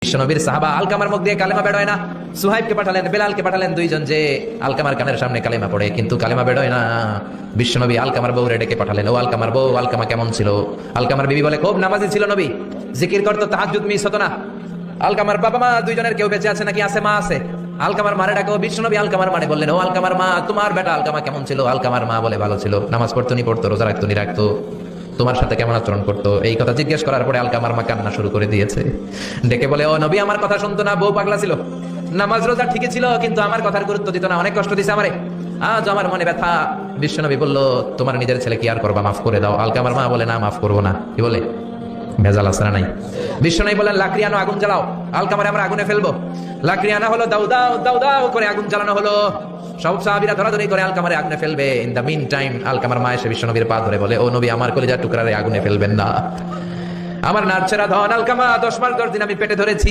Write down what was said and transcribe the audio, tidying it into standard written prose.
বিশ্বনবীর সাহাবা আলকামার মুখ দিয়ে কালেমা বেরোয় না। সুহাইবকে পাঠালেন, বেলালকে পাঠালেন, দুইজন যে আলকামার কানের সামনে কালেমা পড়ে, কিন্তু কালেমা বেরোয় না। বিশ্বনবী আলকামার বউ ডেকে পাঠালেন, ও আলকামার বউ, আলকামা কেমন ছিল? আলকামার বিবি বলে, খুব নামাজি ছিল নবী, জিকির করতো, তাহাজ্জুদ মিস হতো না। আলকামার বাবা মা দুইজনের কেউ বেঁচে আছে নাকি? আছে, মা আছে। আলকামার মারে ডাকো। বিশ্বনবী আলকামার মারে বললেন, ও আলকামার মা, তোমার বেটা আলকামা কেমন ছিল? আলকামার মা বলে, ভালো ছিল, নামাজ পড়তো নি পড়তো, রোজা রাখতো নি রাখতো, তোমার সাথে কেমন আচরণ করতো? এই কথা জিজ্ঞেস করার পরে আলকামার মা কান্না শুরু করে দিয়েছে। ডেকে বলে, ও নবী আমার কথা শুনতো না, বউ পাগলা ছিল, নামাজ রোজা ঠিকই ছিল, কিন্তু আমার কথার গুরুত্ব দিত না, অনেক কষ্ট দিছে আমারে, আজ আমার মনে ব্যথা। বিশ্বনবী বলল, তোমার নিজের ছেলে কি আর করবা, মাফ করে দাও। আলকামার মা বলে, না মাফ করবো না। কি বলে? ভেজাল আছে না নাই? বিশ্বনবী বলেন, লাকড়ি আনো, আগুন জ্বালাও, আলকামারে আমরা আগুনে ফেলবো। লাকড়ি আনা হলো, দাউ দাউ দাউ দাউ করে আগুন জ্বালানো হলো, সব সাহাবীরা ধরাধরি করে আলকামারে আগুনে ফেলবে। ইন দা মিন টাইম আলকামার মা এসে বিশ্বনবীর পা ধরে বলে, ও নবী, আমার কলিজার টুকরারে আগুনে ফেলবেন না, আমার নারছেরা ধন আলকামা 10 মাস 10 দিন আমি পেটে ধরেছি।